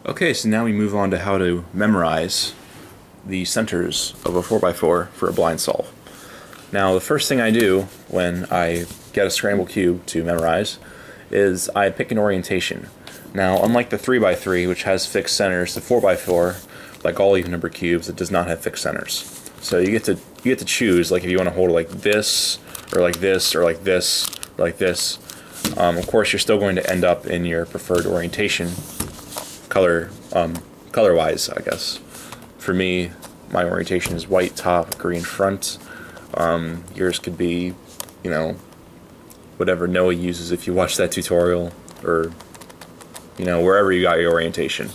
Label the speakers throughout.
Speaker 1: Okay, so now we move on to how to memorize the centers of a 4x4 for a blind solve. Now, the first thing I do when I get a scramble cube to memorize is I pick an orientation. Now, unlike the 3x3, which has fixed centers, the 4x4, like all even number cubes, it does not have fixed centers. So you get to choose, like if you want to hold it like this, or like this, or like this, or like this. Of course, you're still going to end up in your preferred orientation, color-wise, I guess. For me, my orientation is white top, green front. Yours could be, you know, whatever Noah uses if you watch that tutorial, or, you know, wherever you got your orientation.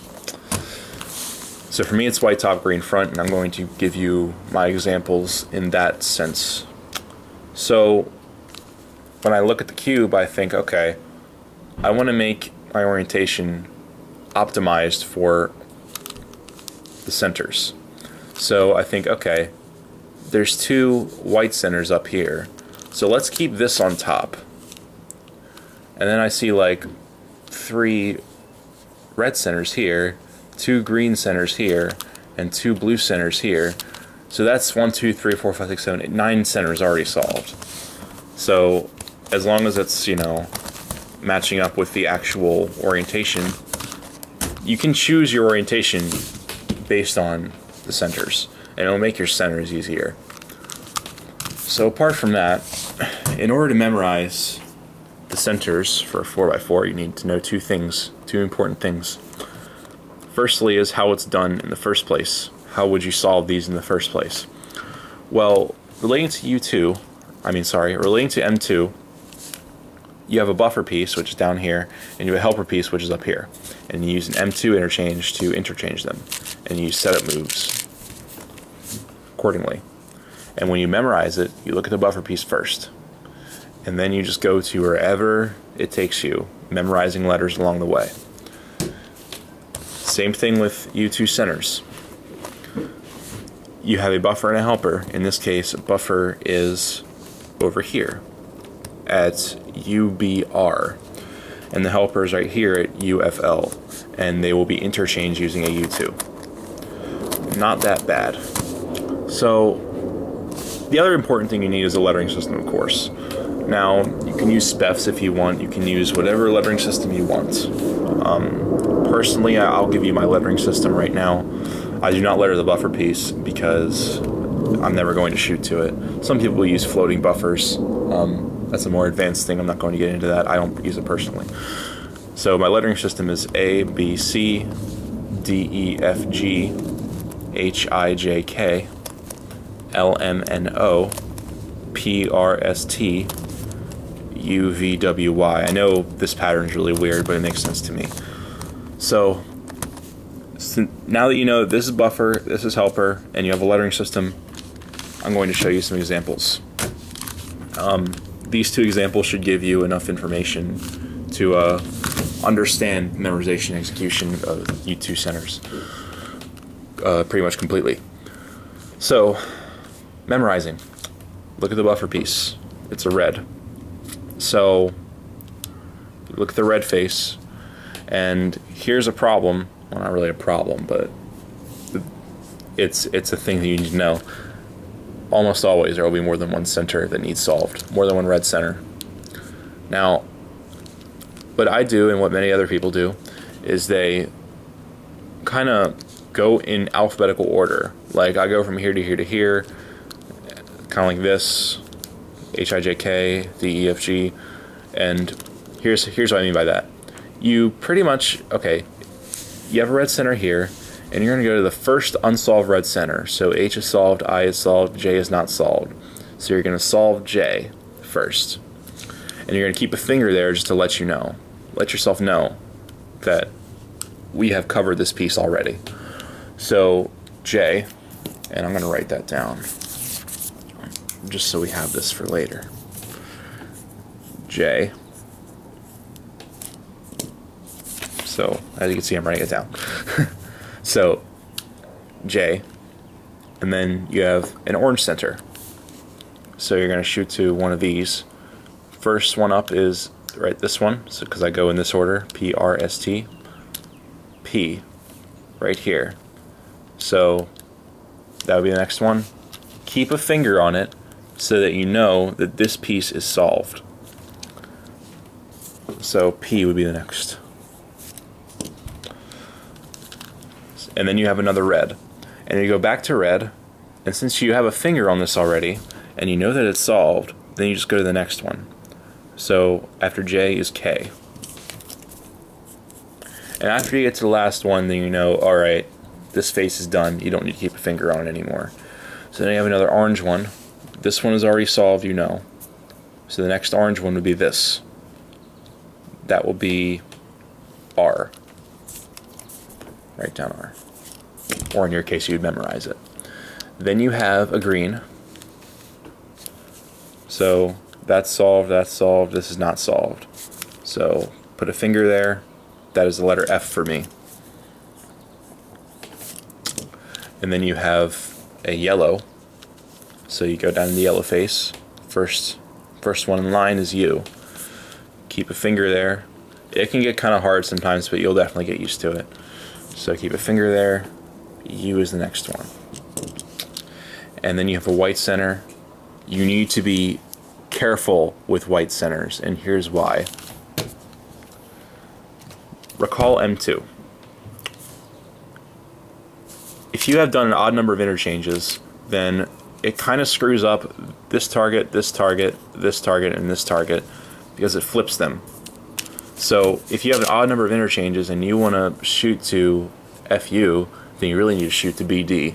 Speaker 1: So for me, it's white top, green front, and I'm going to give you my examples in that sense. So when I look at the cube, I think, okay, I want to make my orientation optimized for the centers. So I think, okay, there's two white centers up here, so let's keep this on top. And then I see like 3 red centers here, 2 green centers here, and 2 blue centers here. So that's 1, 2, 3, 4, 5, 6, 7, 8, 9 centers already solved. So as long as it's, you know, matching up with the actual orientation, you can choose your orientation based on the centers, and it'll make your centers easier. So apart from that, in order to memorize the centers for a 4x4, you need to know two important things. Firstly is how it's done in the first place. How would you solve these in the first place? Well, relating to M2, you have a buffer piece, which is down here, and you have a helper piece, which is up here. And you use an M2 interchange to interchange them, and you use setup moves accordingly. And when you memorize it, you look at the buffer piece first, and then you just go to wherever it takes you, memorizing letters along the way. Same thing with U2 centers. You have a buffer and a helper. In this case, a buffer is over here at UBR, and the helper is right here at UFL, and they will be interchanged using a U2. Not that bad. So the other important thing you need is a lettering system, of course. Now, you can use SPEFs if you want. You can use whatever lettering system you want. Personally, I'll give you my lettering system right now. I do not letter the buffer piece because I'm never going to shoot to it. Some people use floating buffers. That's a more advanced thing. I'm not going to get into that. I don't use it personally. So my lettering system is A, B, C, D, E, F, G, H, I, J, K, L, M, N, O, P, R, S, T, U, V, W, Y. I know this pattern is really weird, but it makes sense to me. So now that you know this is buffer, this is helper, and you have a lettering system, I'm going to show you some examples. These two examples should give you enough information to understand memorization and execution of U2 centers pretty much completely. So, memorizing. Look at the buffer piece. It's a red. So, look at the red face, and here's a problem. Well, not really a problem, but it's a thing that you need to know. Almost always there will be more than one center that needs solved, more than one red center. Now, what I do and what many other people do is they kind of go in alphabetical order. Like I go from here to here to here, kind of like this, H, I, J, K, D, E, F, G, and here's what I mean by that. You pretty much, okay, you have a red center here, and you're going to go to the first unsolved red center. So H is solved, I is solved, J is not solved. So you're going to solve J first. And you're going to keep a finger there just to let you know. Let yourself know that we have covered this piece already. So J, and I'm going to write that down just so we have this for later. J. So as you can see, I'm writing it down. So J, and then you have an orange center. So you're going to shoot to one of these. First one up is right this one, so because I go in this order, P, R, S, T, P, right here. So that would be the next one. Keep a finger on it so that you know that this piece is solved. So P would be the next. And then you have another red. And you go back to red, and since you have a finger on this already, and you know that it's solved, then you just go to the next one. So after J is K. And after you get to the last one, then you know, alright, this face is done. You don't need to keep a finger on it anymore. So then you have another orange one. This one is already solved, you know. So the next orange one would be this. That will be R. Write down R. Or in your case, you'd memorize it. Then you have a green. So that's solved, this is not solved. So put a finger there. That is the letter F for me. And then you have a yellow. So you go down to the yellow face. First one in line is U. Keep a finger there. It can get kind of hard sometimes, but you'll definitely get used to it. So keep a finger there. U is the next one. And then you have a white center. You need to be careful with white centers, and here's why. Recall M2. If you have done an odd number of interchanges, then it kind of screws up this target, this target, this target, and this target because it flips them. So if you have an odd number of interchanges and you want to shoot to FU, then you really need to shoot to BD.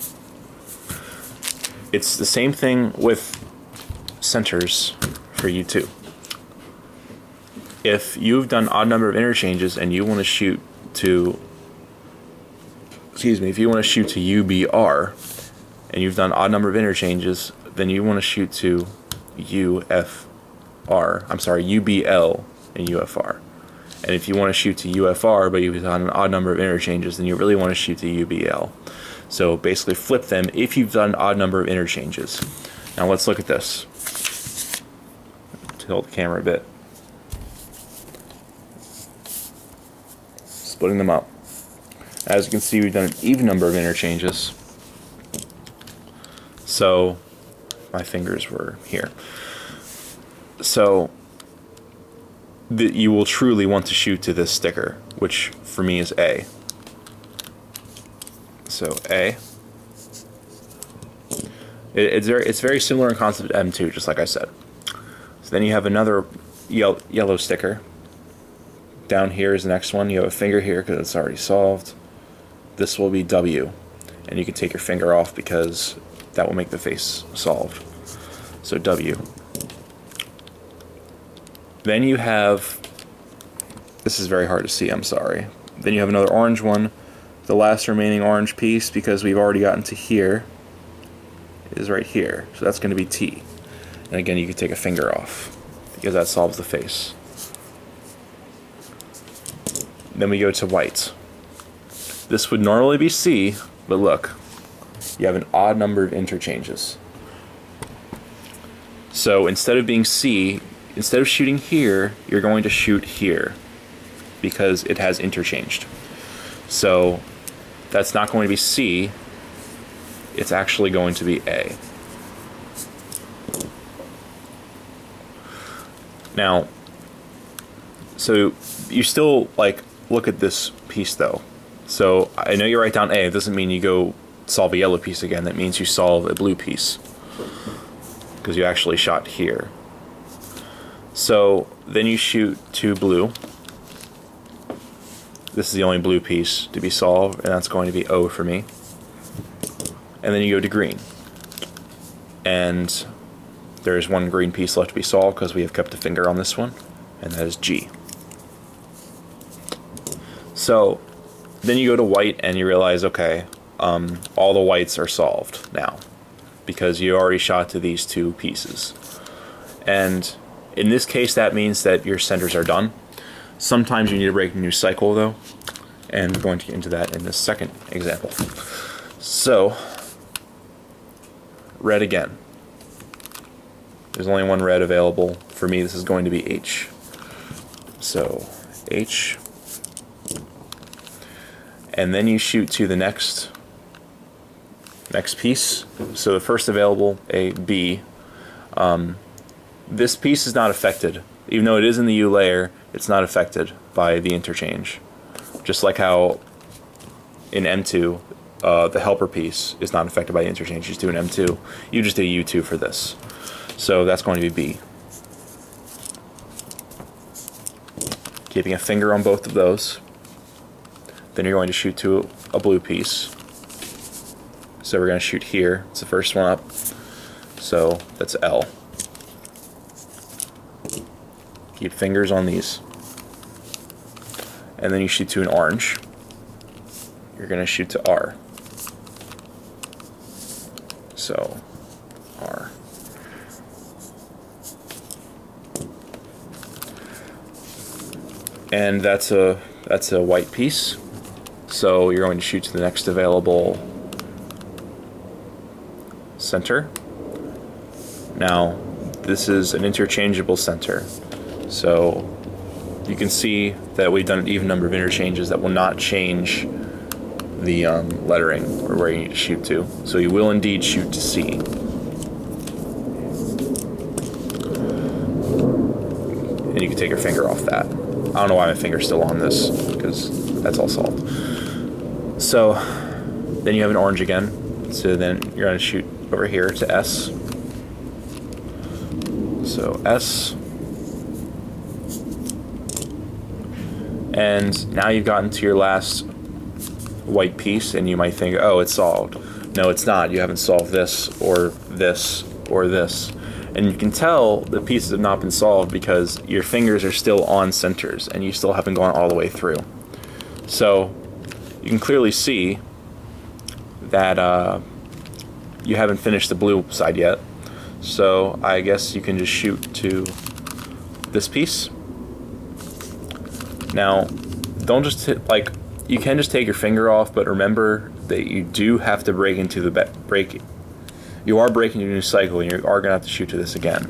Speaker 1: It's the same thing with centers for U2. If you've done odd number of interchanges and you want to shoot to, if you want to shoot to UBR and you've done odd number of interchanges, then you want to shoot to UBL and UFR. And if you want to shoot to UFR but you've done an odd number of interchanges, then you really want to shoot to UBL. So basically flip them if you've done an odd number of interchanges. Now let's look at this. Tilt the camera a bit. Splitting them up. As you can see, we've done an even number of interchanges. So my fingers were here. So you will truly want to shoot to this sticker, which for me is A. So A. It's very similar in concept to M2, just like I said. So then you have another yellow sticker. Down here is the next one. You have a finger here because it's already solved. This will be W, and you can take your finger off because that will make the face solved. So W. Then you have, this is very hard to see, I'm sorry. Then you have another orange one. The last remaining orange piece, because we've already gotten to here, is right here. So that's going to be T. And again, you can take a finger off because that solves the face. Then we go to white. This would normally be C, but look, you have an odd number of interchanges. So instead of being C, instead of shooting here, you're going to shoot here because it has interchanged. So that's not going to be C, it's actually going to be A. Now, so you still like look at this piece though. So I know you write down A, it doesn't mean you go solve a yellow piece again, that means you solve a blue piece because you actually shot here. So then you shoot to blue. This is the only blue piece to be solved, and that's going to be O for me. And then you go to green. And there's one green piece left to be solved because we have kept a finger on this one, and that is G. So then you go to white and you realize, okay, all the whites are solved now because you already shot to these two pieces. And in this case, that means that your centers are done. Sometimes you need to break a new cycle though, and we're going to get into that in the second example. So, red again. There's only one red available. For me, this is going to be H. So, H. and then you shoot to the next piece. So the first available, A, B. This piece is not affected. Even though it is in the U layer, it's not affected by the interchange. Just like how in M2, the helper piece is not affected by the interchange. You just do an M2. You just do a U2 for this. So that's going to be B. Keeping a finger on both of those. Then you're going to shoot to a blue piece. So we're going to shoot here. It's the first one up. So that's L. Keep fingers on these. And then you shoot to an orange. You're going to shoot to R. So R. And that's a white piece. So you're going to shoot to the next available center. Now, this is an interchangeable center. So you can see that we've done an even number of interchanges that will not change the lettering or where you need to shoot to. So you will indeed shoot to C. And you can take your finger off that. I don't know why my finger's still on this, because that's all solved. So then you have an orange again. So then you're going to shoot over here to S. So S. And now you've gotten to your last white piece, and you might think, oh, it's solved. No, it's not. You haven't solved this, or this, or this. And you can tell the pieces have not been solved because your fingers are still on centers, and you still haven't gone all the way through. So you can clearly see that you haven't finished the blue side yet. So I guess you can just shoot to this piece. Now, don't just hit, like, you can just take your finger off, but remember that you do have to break into the break. You are breaking your new cycle, and you are going to have to shoot to this again.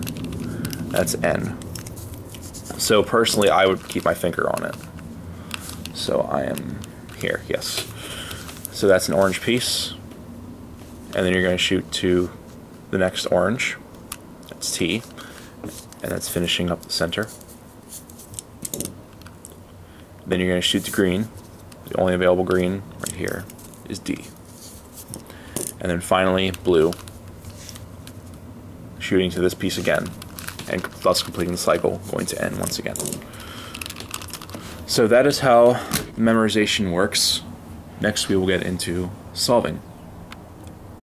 Speaker 1: That's N. So personally, I would keep my finger on it. So I am here, yes. So that's an orange piece, and then you're going to shoot to the next orange. That's T, and that's finishing up the center. Then you're going to shoot to green. The only available green right here is D. And then finally blue, shooting to this piece again, and thus completing the cycle, going to N once again. So that is how memorization works. Next we will get into solving.